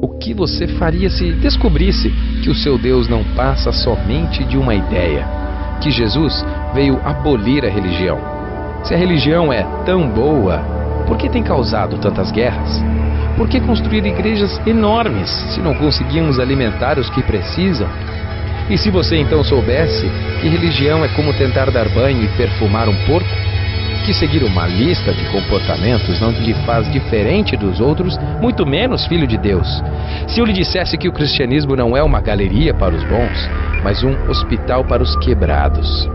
O que você faria se descobrisse que o seu Deus não passa somente de uma ideia? Que Jesus veio abolir a religião? Se a religião é tão boa, por que tem causado tantas guerras? Por que construir igrejas enormes se não conseguimos alimentar os que precisam? E se você então soubesse que religião é como tentar dar banho e perfumar um porco? Que seguir uma lista de comportamentos não lhe faz diferente dos outros, muito menos filho de Deus. Se eu lhe dissesse que o cristianismo não é uma galeria para os bons, mas um hospital para os quebrados.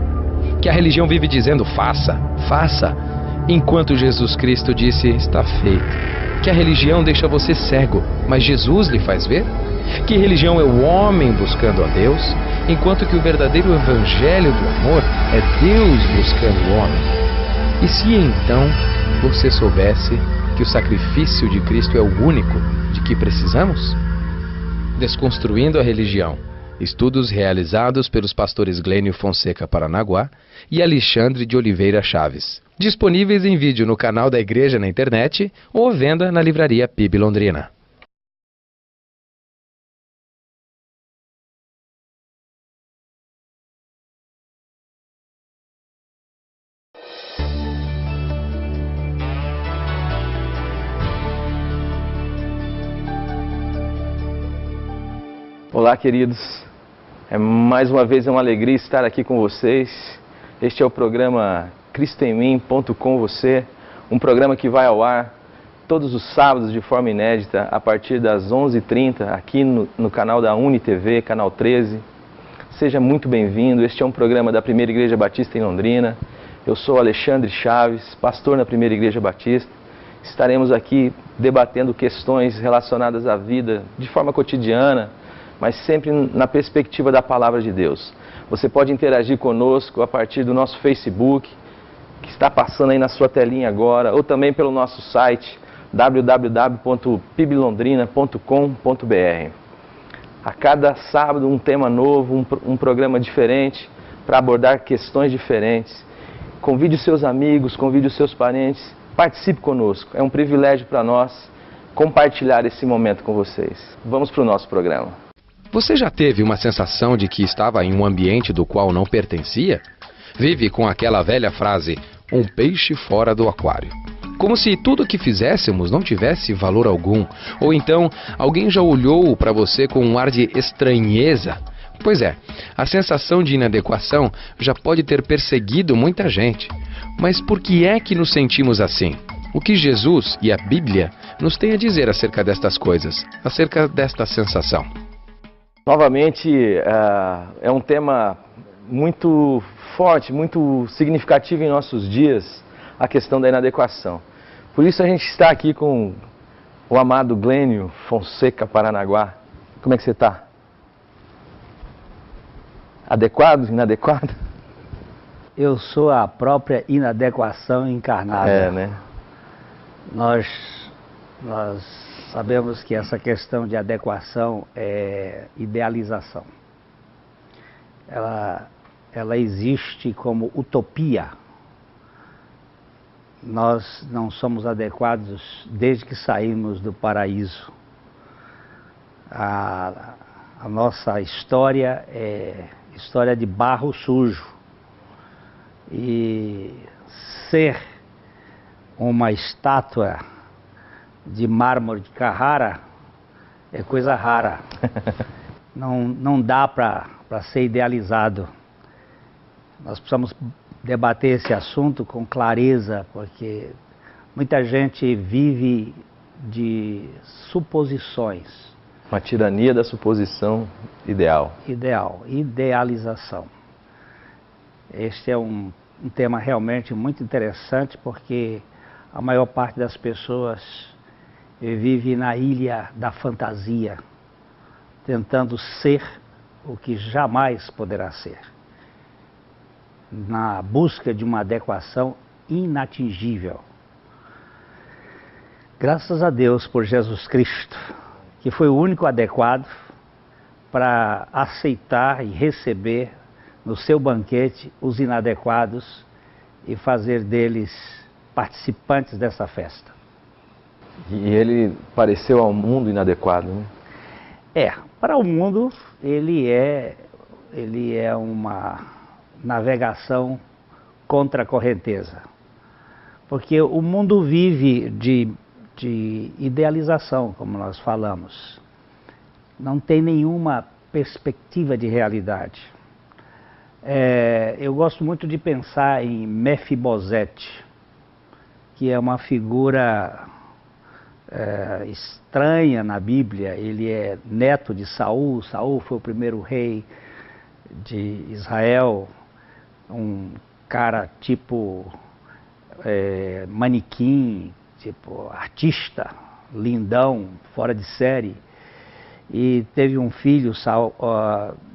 Que a religião vive dizendo faça, faça, enquanto Jesus Cristo disse está feito. Que a religião deixa você cego, mas Jesus lhe faz ver? Que religião é o homem buscando a Deus, enquanto que o verdadeiro evangelho do amor é Deus buscando o homem? E se então você soubesse que o sacrifício de Cristo é o único de que precisamos? Desconstruindo a religião. Estudos realizados pelos pastores Glênio Fonseca Paranaguá e Alexandre de Oliveira Chaves. Disponíveis em vídeo no canal da Igreja na internet ou à venda na livraria PIB Londrina. Olá, queridos. Mais uma vez é uma alegria estar aqui com vocês. Este é o programa CristoEmMim.com Você, um programa que vai ao ar todos os sábados de forma inédita a partir das 11h30 aqui no canal da UniTV, canal 13. Seja muito bem-vindo. Este é um programa da Primeira Igreja Batista em Londrina. Eu sou Alexandre Chaves, pastor na Primeira Igreja Batista. Estaremos aqui debatendo questões relacionadas à vida de forma cotidiana, mas sempre na perspectiva da Palavra de Deus. Você pode interagir conosco a partir do nosso Facebook, que está passando aí na sua telinha agora, ou também pelo nosso site www.piblondrina.com.br. A cada sábado um tema novo, um programa diferente, para abordar questões diferentes. Convide os seus amigos, convide os seus parentes, participe conosco. É um privilégio para nós compartilhar esse momento com vocês. Vamos para o nosso programa. Você já teve uma sensação de que estava em um ambiente do qual não pertencia? Vive com aquela velha frase, um peixe fora do aquário. Como se tudo o que fizéssemos não tivesse valor algum. Ou então, alguém já olhou para você com um ar de estranheza. Pois é, a sensação de inadequação já pode ter perseguido muita gente. Mas por que é que nos sentimos assim? O que Jesus e a Bíblia nos têm a dizer acerca destas coisas, acerca desta sensação? Novamente, é um tema muito forte, muito significativo em nossos dias, a questão da inadequação. Por isso a gente está aqui com o amado Glênio Fonseca Paranaguá. Como é que você está? Adequado? Inadequado? Eu sou a própria inadequação encarnada. É, né? Nós sabemos que essa questão de adequação é idealização. Ela existe como utopia. Nós não somos adequados desde que saímos do paraíso. A nossa história é história de barro sujo. E ser uma estátua de mármore de Carrara é coisa rara. Não dá para ser idealizado. Nós precisamos debater esse assunto com clareza, porque muita gente vive de suposições. Uma tirania da suposição ideal. Idealização. Este é um tema realmente muito interessante, porque a maior parte das pessoas vive na ilha da fantasia, tentando ser o que jamais poderá ser, na busca de uma adequação inatingível. Graças a Deus por Jesus Cristo, que foi o único adequado para aceitar e receber no seu banquete os inadequados e fazer deles participantes dessa festa. E ele pareceu ao mundo inadequado, né? Para o mundo ele é uma navegação contra a correnteza. Porque o mundo vive de idealização, como nós falamos. Não tem nenhuma perspectiva de realidade. Eu gosto muito de pensar em Mefibosete, que é uma figura estranha na Bíblia. Ele é neto de Saul. Saul foi o primeiro rei de Israel, um cara tipo manequim, tipo artista, lindão, fora de série. E teve um filho,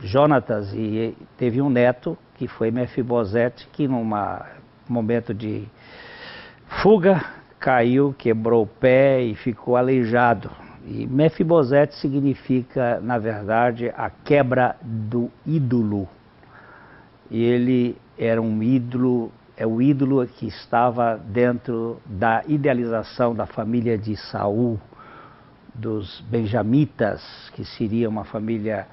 Jonatas, e teve um neto, que foi Mefibosete, que num momento de fuga, caiu, quebrou o pé e ficou aleijado. E Mefibosete significa, na verdade, a quebra do ídolo. E ele era um ídolo, o ídolo que estava dentro da idealização da família de Saul, dos benjamitas, que seria uma família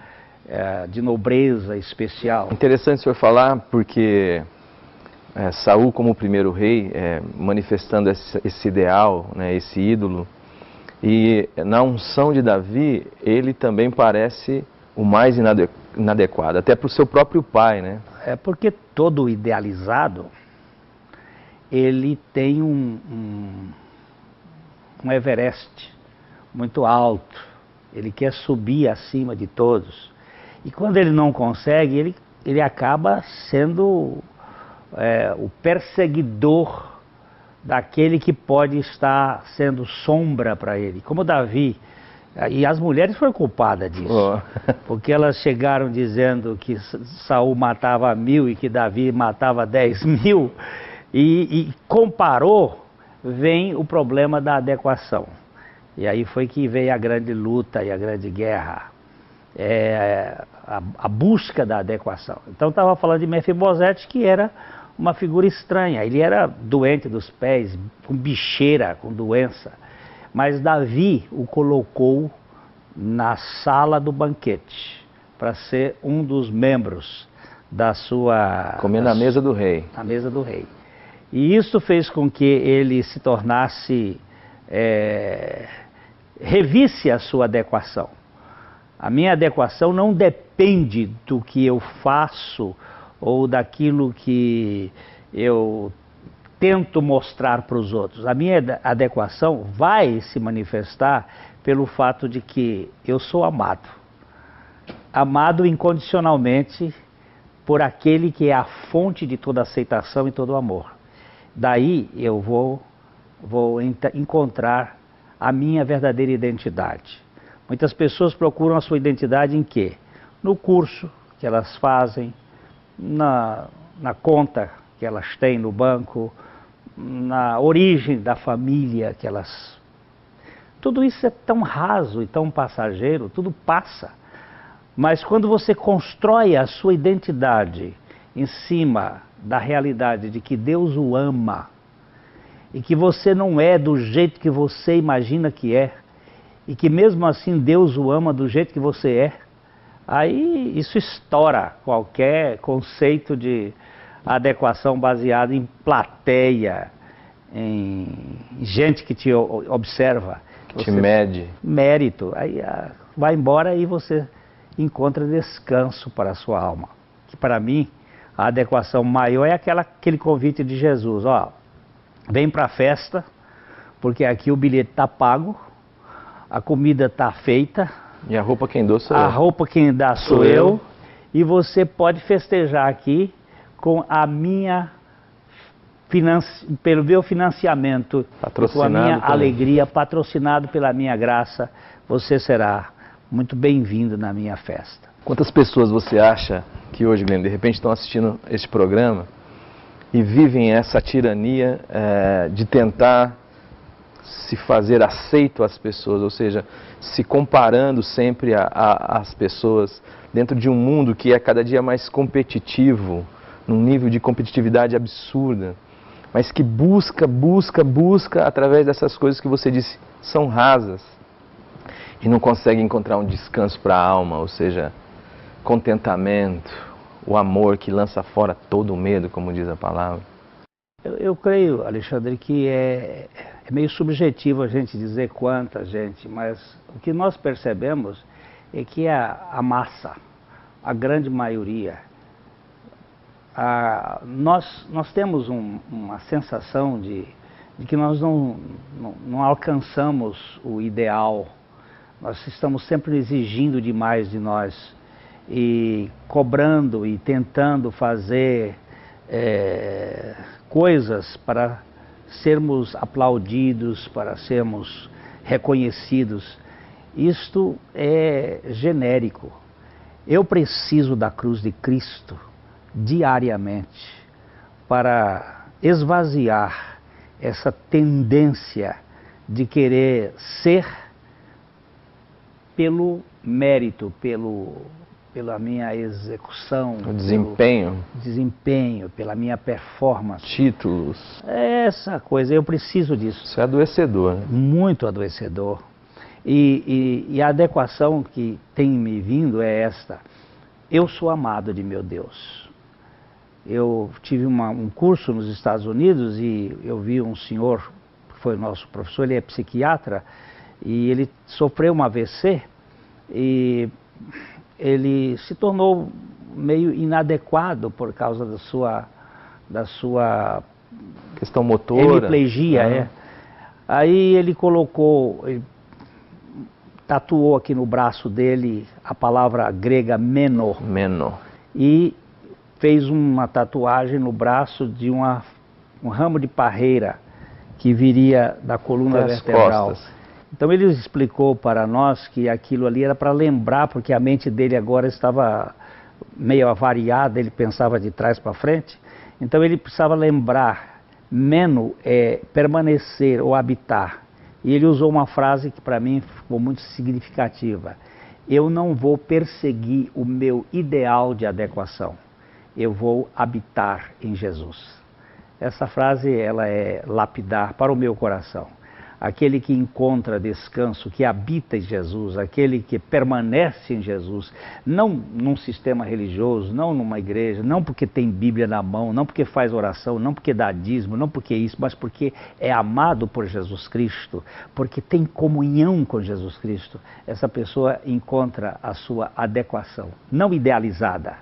de nobreza especial. Interessante o senhor falar, porque Saul, como o primeiro rei, manifestando esse ideal, né, esse ídolo, e na unção de Davi, ele também parece o mais inadequado, até para o seu próprio pai, né? Porque todo idealizado, ele tem um Everest muito alto, ele quer subir acima de todos, e quando ele não consegue, ele acaba sendo o perseguidor daquele que pode estar sendo sombra para ele, como Davi. E as mulheres foram culpadas disso, porque elas chegaram dizendo que Saul matava 1000 e que Davi matava 10.000, e comparou, vem o problema da adequação. E aí foi que veio a grande luta e a grande guerra, a busca da adequação. Então estava falando de Mefibosete, que era uma figura estranha. Ele era doente dos pés, com bicheira, com doença. Mas Davi o colocou na sala do banquete, para ser um dos membros da sua... Comer na mesa do rei. Na mesa do rei. E isso fez com que ele se tornasse... revisse a sua adequação. A minha adequação não depende do que eu faço ou daquilo que eu tento mostrar para os outros. A minha adequação vai se manifestar pelo fato de que eu sou amado. Amado incondicionalmente por aquele que é a fonte de toda aceitação e todo amor. Daí eu vou encontrar a minha verdadeira identidade. Muitas pessoas procuram a sua identidade em quê? No curso que elas fazem, na conta que elas têm no banco, na origem da família que elas... Tudo isso é tão raso e tão passageiro, tudo passa. Mas quando você constrói a sua identidade em cima da realidade de que Deus o ama, e que você não é do jeito que você imagina que é, e que mesmo assim Deus o ama do jeito que você é, aí isso estoura qualquer conceito de adequação baseado em plateia, em gente que te observa. Que te mede. Mérito. Aí vai embora e você encontra descanso para a sua alma. Que para mim, a adequação maior é aquele convite de Jesus, vem para a festa, porque aqui o bilhete está pago, a comida está feita. E a roupa quem dá sou eu. A roupa quem dá sou eu. E você pode festejar aqui com a minha pelo meu financiamento, com a minha alegria, patrocinado pela minha graça, você será muito bem-vindo na minha festa. Quantas pessoas você acha que hoje, Glenn, de repente estão assistindo este programa e vivem essa tirania de tentar se fazer aceito às pessoas, ou seja, se comparando sempre às pessoas dentro de um mundo que é cada dia mais competitivo, num nível de competitividade absurda. mas que busca através dessas coisas que você disse, são rasas, e não consegue encontrar um descanso para a alma, ou seja, contentamento, o amor que lança fora todo o medo, como diz a palavra. Eu creio, Alexandre, que é meio subjetivo a gente dizer quanta gente, mas o que nós percebemos é que a massa, a grande maioria, nós temos uma sensação de que nós não alcançamos o ideal. Nós estamos sempre exigindo demais de nós e cobrando e tentando fazer coisas para sermos aplaudidos, para sermos reconhecidos. Isto é genérico. Eu preciso da cruz de Cristo diariamente para esvaziar essa tendência de querer ser pelo mérito, pela minha execução, o desempenho, pela minha performance. Títulos. Essa coisa, eu preciso disso. Isso é adoecedor, né? Muito adoecedor. E a adequação que tem me vindo é esta. Eu sou amado de meu Deus. Eu tive um curso nos Estados Unidos e eu vi um senhor, que foi o nosso professor, ele é psiquiatra, e ele sofreu um AVC e ele se tornou meio inadequado por causa da sua questão motora, hemiplegia. Aí ele tatuou aqui no braço dele a palavra grega meno. E fez uma tatuagem no braço de um ramo de parreira que viria da coluna vertebral. Costas. Então ele explicou para nós que aquilo ali era para lembrar, porque a mente dele agora estava meio avariada, ele pensava de trás para frente. Então ele precisava lembrar, meno é permanecer ou habitar. E ele usou uma frase que para mim ficou muito significativa. Eu não vou perseguir o meu ideal de adequação. Eu vou habitar em Jesus. Essa frase ela é lapidar para o meu coração. Aquele que encontra descanso, que habita em Jesus, aquele que permanece em Jesus, não num sistema religioso, não numa igreja, não porque tem Bíblia na mão, não porque faz oração, não porque dá dízimo, não porque isso, mas porque é amado por Jesus Cristo, porque tem comunhão com Jesus Cristo. Essa pessoa encontra a sua adequação, não idealizada,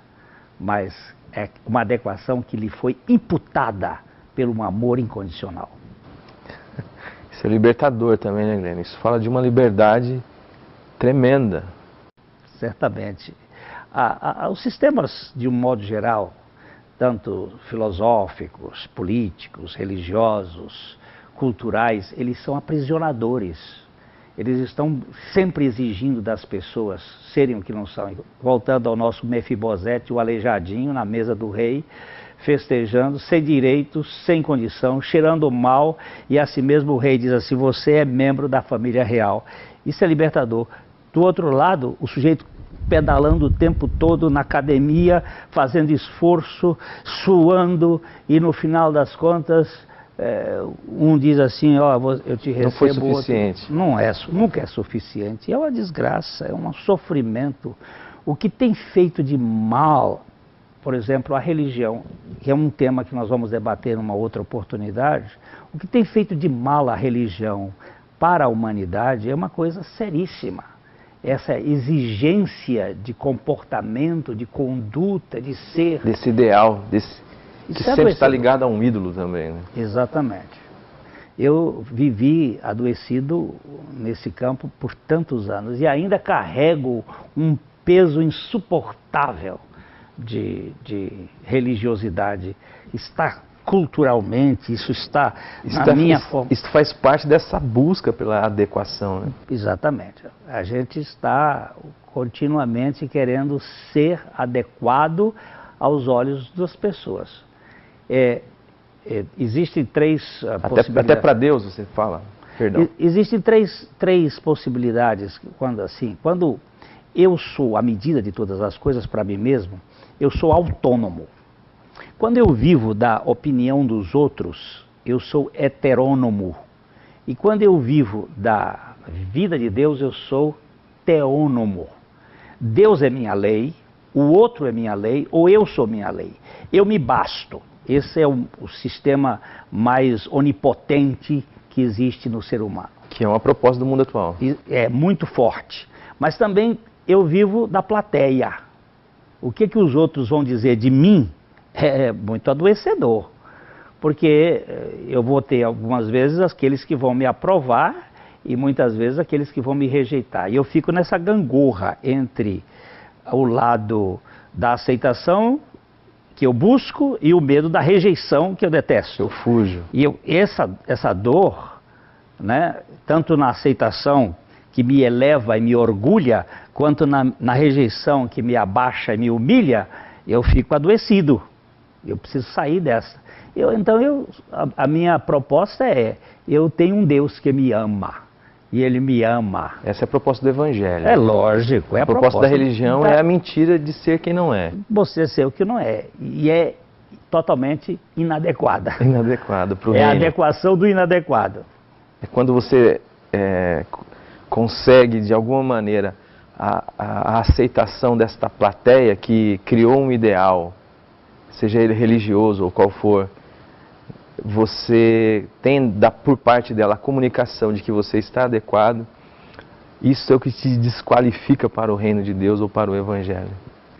mas é uma adequação que lhe foi imputada pelo amor incondicional. Isso é libertador também, né, Guilherme? Isso fala de uma liberdade tremenda. Certamente. Os sistemas, de um modo geral, tanto filosóficos, políticos, religiosos, culturais, eles são aprisionadores. Eles estão sempre exigindo das pessoas serem o que não são. Voltando ao nosso Mefibosete, o aleijadinho, na mesa do rei, festejando, sem direitos, sem condição, cheirando mal, e assim mesmo o rei diz assim, você é membro da família real. Isso é libertador. Do outro lado, o sujeito pedalando o tempo todo na academia, fazendo esforço, suando, e no final das contas, um diz assim, eu te recebo. Não foi suficiente. Outro. Nunca é suficiente. É uma desgraça, é um sofrimento. O que tem feito de mal, por exemplo, a religião, que é um tema que nós vamos debater numa outra oportunidade, o que tem feito de mal a religião para a humanidade é uma coisa seríssima. Essa exigência de comportamento, de conduta, de ser. Desse ideal, que sempre está ligado a um ídolo também, né? Exatamente. Eu vivi adoecido nesse campo por tantos anos e ainda carrego um peso insuportável de religiosidade. Está culturalmente, isso está na minha forma. Isso faz parte dessa busca pela adequação, né? Exatamente. A gente está continuamente querendo ser adequado aos olhos das pessoas. Existem três possibilidades. Até para Deus você fala, perdão. Existem três possibilidades quando eu sou a medida de todas as coisas para mim mesmo, eu sou autônomo. Quando eu vivo da opinião dos outros, eu sou heterônomo. E quando eu vivo da vida de Deus, eu sou teônomo. Deus é minha lei, o outro é minha lei, ou eu sou minha lei. Eu me basto. Esse é o sistema mais onipotente que existe no ser humano. Que é uma proposta do mundo atual. É muito forte. Mas também eu vivo da plateia. O que os outros vão dizer de mim é muito adoecedor. Porque eu vou ter algumas vezes aqueles que vão me aprovar e muitas vezes aqueles que vão me rejeitar. E eu fico nessa gangorra entre o lado da aceitação que eu busco e o medo da rejeição que eu detesto. Eu fujo. E essa dor, né, tanto na aceitação que me eleva e me orgulha, quanto na rejeição que me abaixa e me humilha, eu fico adoecido. Eu preciso sair dessa. Então a minha proposta é, eu tenho um Deus que me ama. E Ele me ama. Essa é a proposta do Evangelho. É lógico, é a proposta da religião é a mentira de ser quem não é. Você ser o que não é. E é totalmente inadequada. Inadequado para o reino. É a reino. adequação do inadequado. É quando você consegue, de alguma maneira, a aceitação desta plateia que criou um ideal, seja ele religioso ou qual for, você tem por parte dela a comunicação de que você está adequado, isso é o que te desqualifica para o reino de Deus ou para o Evangelho.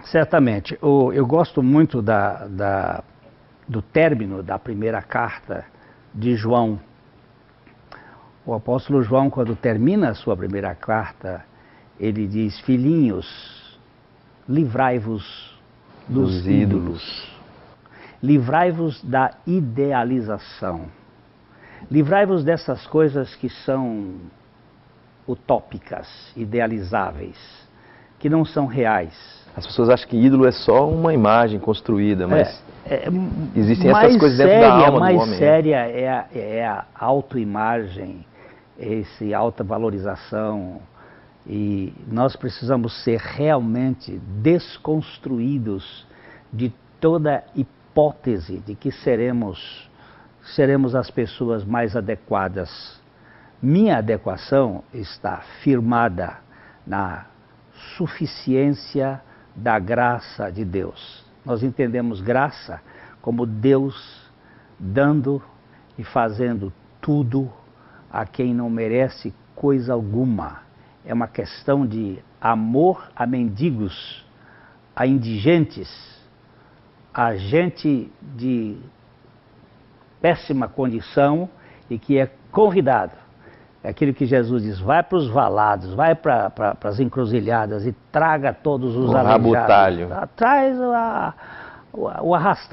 Certamente. Eu gosto muito do término da primeira carta de João. O apóstolo João, quando termina a sua primeira carta, ele diz: filhinhos, livrai-vos dos ídolos. Livrai-vos da idealização. Livrai-vos dessas coisas que são utópicas, idealizáveis, que não são reais. As pessoas acham que ídolo é só uma imagem construída, mas existem essas coisas dentro da alma do homem. Mais séria é a autoimagem, essa alta valorização. E nós precisamos ser realmente desconstruídos de toda hipótese de que seremos as pessoas mais adequadas. Minha adequação está firmada na suficiência da graça de Deus. Nós entendemos graça como Deus dando e fazendo tudo a quem não merece coisa alguma. É uma questão de amor a mendigos, a indigentes, a gente de péssima condição e que é convidado. É aquilo que Jesus diz: vai para os valados, vai para as encruzilhadas e traga todos os aleijados. Traz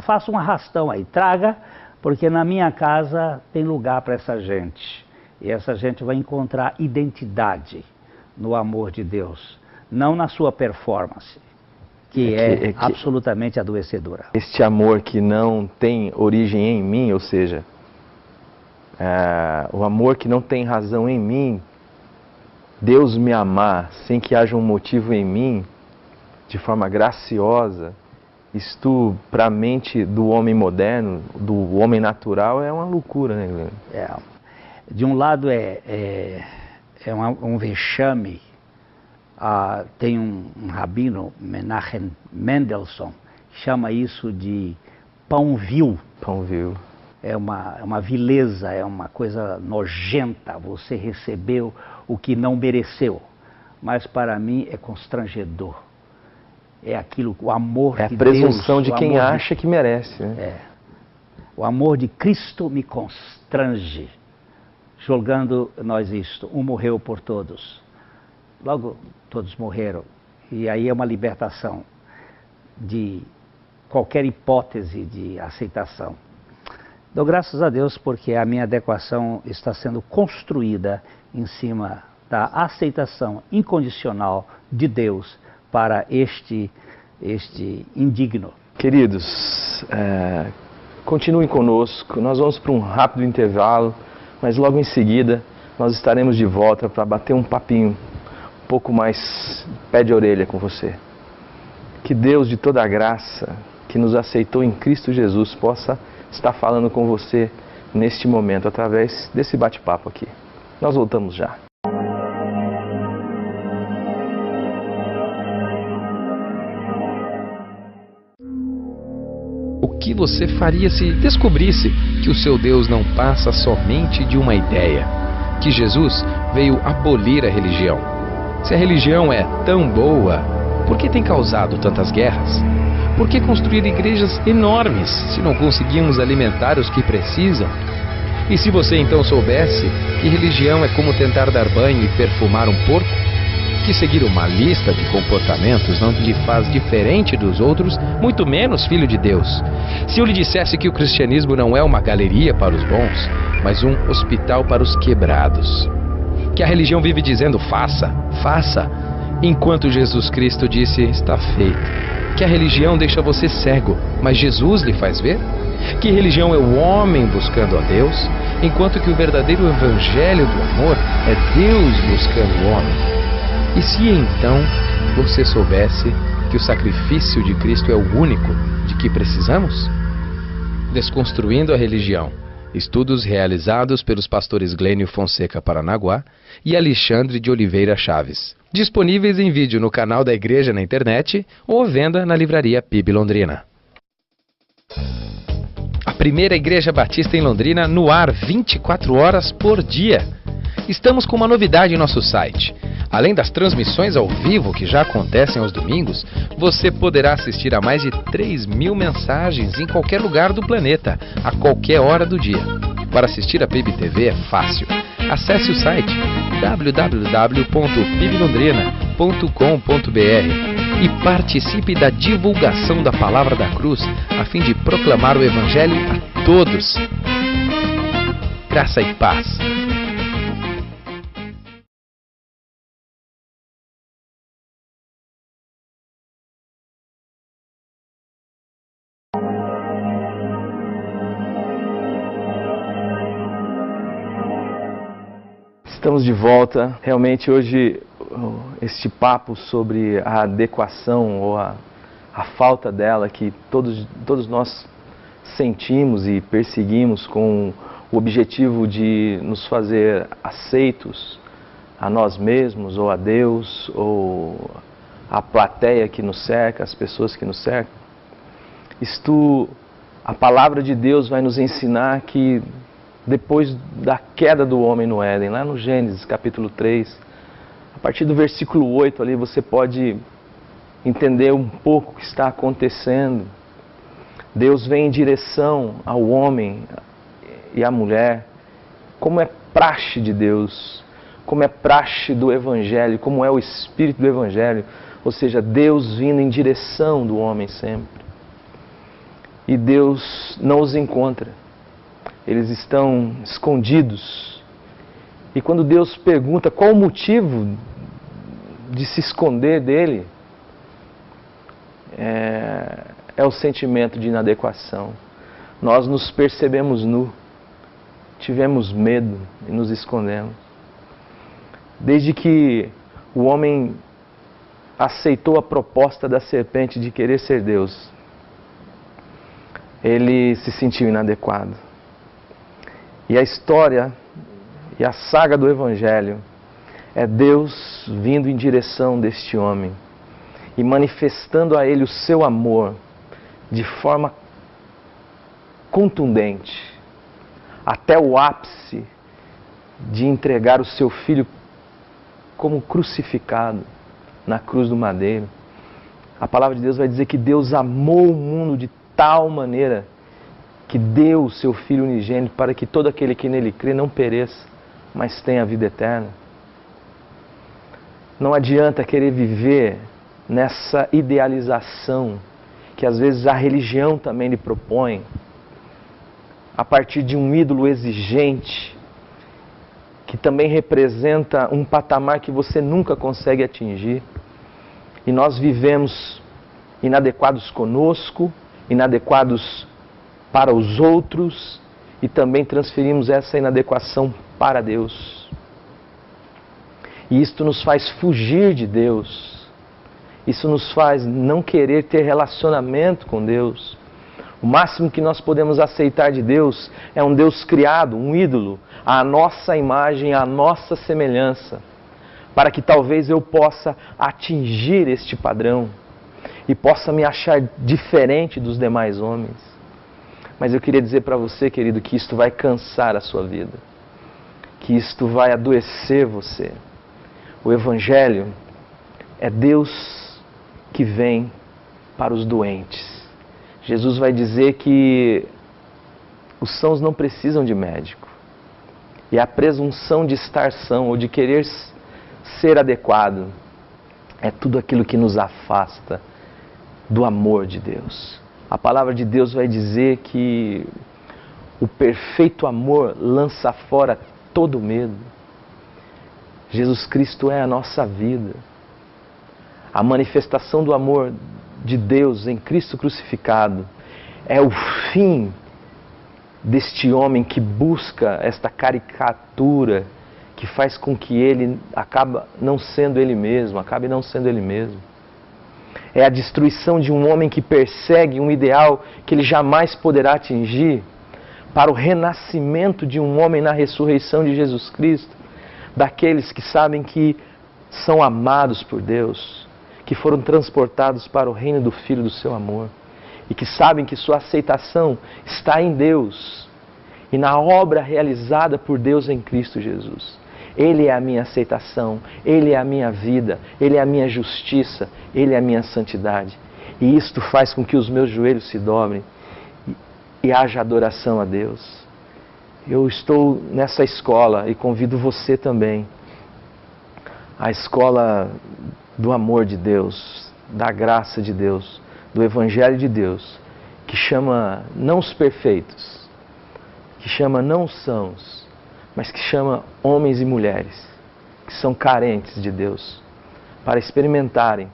faça um arrastão aí, traga, porque na minha casa tem lugar para essa gente. E essa gente vai encontrar identidade no amor de Deus, não na sua performance, que é absolutamente adoecedora. Este amor que não tem origem em mim, ou seja, o amor que não tem razão em mim, Deus me amar sem que haja um motivo em mim, de forma graciosa, isto para a mente do homem moderno, do homem natural, é uma loucura, né, Guilherme? De um lado é um vexame. Tem um rabino, Menachem Mendelssohn, chama isso de pão vil. Pão vil. É uma vileza, é uma coisa nojenta. Você recebeu o que não mereceu. Mas para mim é constrangedor. É aquilo, o amor de Deus. É a presunção de quem acha que merece. Né? O amor de Cristo me constrange. Julgando nós isto, um morreu por todos. Logo todos morreram. E aí é uma libertação de qualquer hipótese de aceitação. Dou graças a Deus porque a minha adequação está sendo construída em cima da aceitação incondicional de Deus para este indigno. Queridos, continuem conosco. Nós vamos para um rápido intervalo, mas logo em seguida nós estaremos de volta para bater um papinho um pouco mais pé de orelha com você. Que Deus de toda a graça que nos aceitou em Cristo Jesus, possa estar falando com você neste momento, através desse bate-papo aqui. Nós voltamos já. O que você faria se descobrisse que o seu Deus não passa somente de uma ideia? Que Jesus veio abolir a religião? Se a religião é tão boa, por que tem causado tantas guerras? Por que construir igrejas enormes se não conseguimos alimentar os que precisam? E se você então soubesse que religião é como tentar dar banho e perfumar um porco? Que seguir uma lista de comportamentos não lhe faz diferente dos outros, muito menos filho de Deus. Se eu lhe dissesse que o cristianismo não é uma galeria para os bons, mas um hospital para os quebrados. Que a religião vive dizendo faça, faça, enquanto Jesus Cristo disse está feito. Que a religião deixa você cego, mas Jesus lhe faz ver? Que religião é o homem buscando a Deus, enquanto que o verdadeiro evangelho do amor é Deus buscando o homem? E se então você soubesse que o sacrifício de Cristo é o único de que precisamos? Desconstruindo a religião. Estudos realizados pelos pastores Glênio Fonseca Paranaguá e Alexandre de Oliveira Chaves. Disponíveis em vídeo no canal da Igreja na internet ou à venda na livraria PIB Londrina. A primeira Igreja Batista em Londrina no ar 24 horas por dia. Estamos com uma novidade em nosso site. Além das transmissões ao vivo que já acontecem aos domingos, você poderá assistir a mais de 3.000 mensagens em qualquer lugar do planeta, a qualquer hora do dia. Para assistir a PIB TV é fácil. Acesse o site www.piblondrina.com.br e participe da divulgação da Palavra da Cruz, a fim de proclamar o Evangelho a todos. Graça e paz. Estamos de volta. Realmente hoje este papo sobre a adequação ou a falta dela que todos nós sentimos e perseguimos com o objetivo de nos fazer aceitos a nós mesmos ou a Deus ou a plateia que nos cerca, as pessoas que nos cercam. A palavra de Deus vai nos ensinar que depois da queda do homem no Éden, lá no Gênesis capítulo 3, a partir do versículo 8 ali você pode entender um pouco o que está acontecendo. Deus vem em direção ao homem e à mulher, como é praxe de Deus, como é praxe do Evangelho, como é o Espírito do Evangelho, ou seja, Deus vindo em direção do homem sempre. E Deus não os encontra. Eles estão escondidos. E quando Deus pergunta qual o motivo de se esconder dele, é o sentimento de inadequação. Nós nos percebemos nu, tivemos medo e nos escondemos. Desde que o homem aceitou a proposta da serpente de querer ser Deus, ele se sentiu inadequado. E a história e a saga do Evangelho é Deus vindo em direção deste homem e manifestando a ele o seu amor de forma contundente, até o ápice de entregar o seu filho como crucificado na cruz do madeiro. A palavra de Deus vai dizer que Deus amou o mundo de tal maneira que deu o seu Filho unigênito para que todo aquele que nele crê não pereça, mas tenha a vida eterna. Não adianta querer viver nessa idealização que às vezes a religião também lhe propõe, a partir de um ídolo exigente, que também representa um patamar que você nunca consegue atingir. E nós vivemos inadequados conosco, inadequados para os outros, e também transferimos essa inadequação para Deus. E isto nos faz fugir de Deus Isso nos faz não querer ter relacionamento com Deus. O máximo que nós podemos aceitar de Deus é um Deus criado, um ídolo, à nossa imagem, à nossa semelhança, para que talvez eu possa atingir este padrão e possa me achar diferente dos demais homens. Mas eu queria dizer para você, querido, que isto vai cansar a sua vida, que isto vai adoecer você. O Evangelho é Deus que vem para os doentes. Jesus vai dizer que os sãos não precisam de médico. E a presunção de estar são ou de querer ser adequado é tudo aquilo que nos afasta do amor de Deus. A palavra de Deus vai dizer que o perfeito amor lança fora todo medo. Jesus Cristo é a nossa vida. A manifestação do amor de Deus em Cristo crucificado é o fim deste homem que busca esta caricatura que faz com que ele acabe não sendo ele mesmo. É a destruição de um homem que persegue um ideal que ele jamais poderá atingir, para o renascimento de um homem na ressurreição de Jesus Cristo, daqueles que sabem que são amados por Deus, que foram transportados para o reino do Filho do seu amor, e que sabem que sua aceitação está em Deus e na obra realizada por Deus em Cristo Jesus. Ele é a minha aceitação, Ele é a minha vida, Ele é a minha justiça, Ele é a minha santidade. E isto faz com que os meus joelhos se dobrem e haja adoração a Deus. Eu estou nessa escola e convido você também. A escola do amor de Deus, da graça de Deus, do Evangelho de Deus, que chama não os perfeitos, que chama não os sãos, mas que chama homens e mulheres que são carentes de Deus, para experimentarem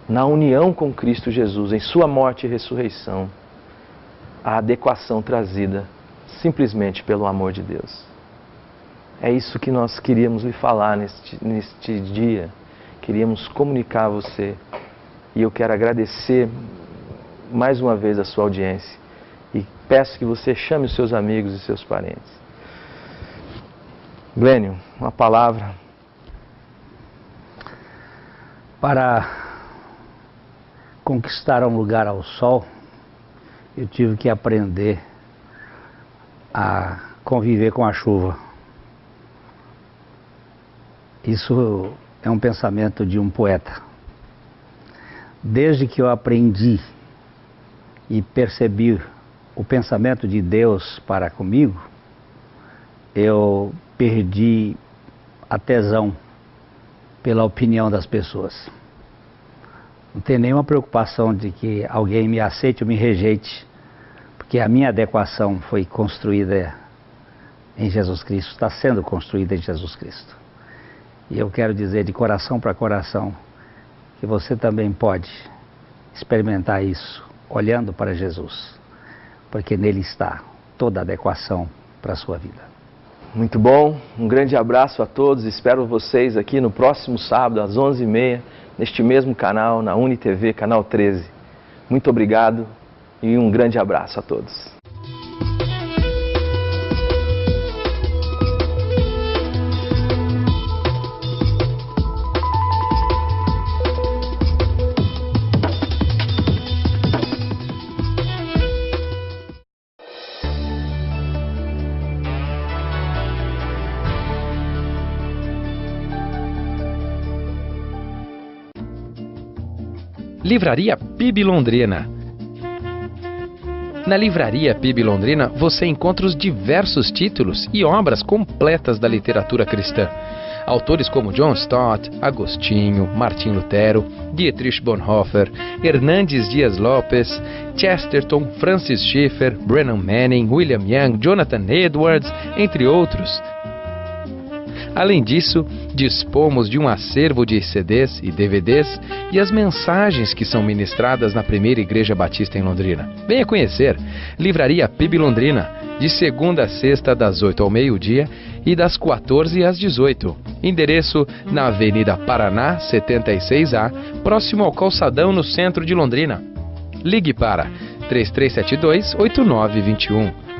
na união com Cristo Jesus, em sua morte e ressurreição, a adequação trazida simplesmente pelo amor de Deus. É isso que nós queríamos lhe falar neste dia. Queríamos comunicar a você. E eu quero agradecer mais uma vez a sua audiência. E peço que você chame os seus amigos e seus parentes. Glênio, uma palavra. Para conquistar um lugar ao sol, eu tive que aprender a conviver com a chuva. Isso é um pensamento de um poeta. Desde que eu aprendi e percebi o pensamento de Deus para comigo, eu perdi a tesão pela opinião das pessoas. Não tenho nenhuma preocupação de que alguém me aceite ou me rejeite, porque a minha adequação foi construída em Jesus Cristo, está sendo construída em Jesus Cristo. E eu quero dizer de coração para coração que você também pode experimentar isso olhando para Jesus, porque nele está toda a adequação para a sua vida. Muito bom, um grande abraço a todos, espero vocês aqui no próximo sábado às 11h30, neste mesmo canal, na UniTV, canal 13. Muito obrigado e um grande abraço a todos. Livraria PIB Londrina. Na Livraria PIB Londrina você encontra os diversos títulos e obras completas da literatura cristã. Autores como John Stott, Agostinho, Martim Lutero, Dietrich Bonhoeffer, Hernandes Dias Lopes, Chesterton, Francis Schaeffer, Brennan Manning, William Young, Jonathan Edwards, entre outros. Além disso, dispomos de um acervo de CDs e DVDs e as mensagens que são ministradas na Primeira Igreja Batista em Londrina. Venha conhecer. Livraria PIB Londrina, de segunda a sexta, das 8 ao meio-dia e das 14 às 18. Endereço na Avenida Paraná, 76A, próximo ao Calçadão, no centro de Londrina. Ligue para 3372-8921.